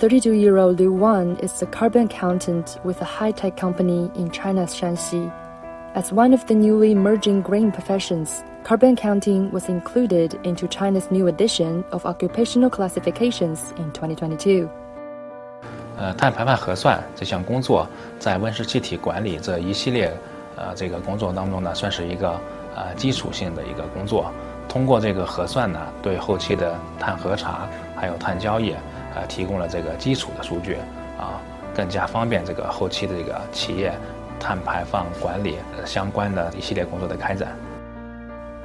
32-year-old Liu Wan is a carbon accountant with a high-tech company in China's Shanxi. As one of the newly emerging green professions, carbon accounting was included into China's new edition of occupational classifications in 2022. 碳排放核算这项工作在温室气体管理这一系列这个工作当中呢，算是一个基础性的一个工作。通过这个核算呢，对后期的碳核查还有碳交易提供了这个基础的数据更加方便这个后期的这个企业碳排放管理相关的一系列工作的开展。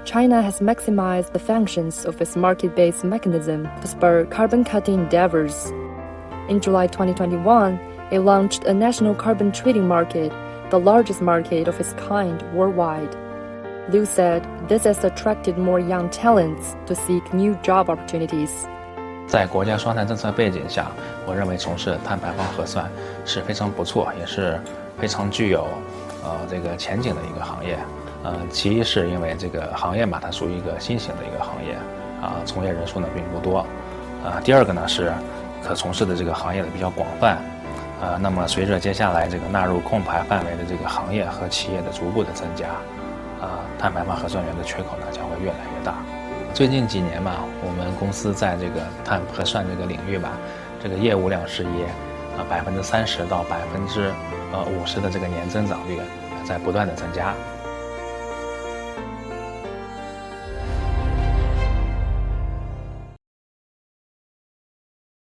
China has maximized the functions of its market-based mechanism to spur carbon-cutting endeavors. In July 2021, it launched a national carbon trading market, the largest market of its kind worldwide. Liu said this has attracted more young talents to seek new job opportunities. 在国家双碳政策背景下，我认为从事碳排放核算是非常不错，也是非常具有这个前景的一个行业。其一是因为这个行业嘛，它属于一个新型的一个行业从业人数呢并不多。第二个呢是可从事的这个行业呢比较广泛。那么随着接下来这个纳入控排范围的这个行业和企业的逐步的增加，碳排放核算员的缺口呢将会越来越大。最近几年嘛，我们公司在这个碳核算这个领域吧，这个业务量是以30%到50%的这个年增长率在不断的增加。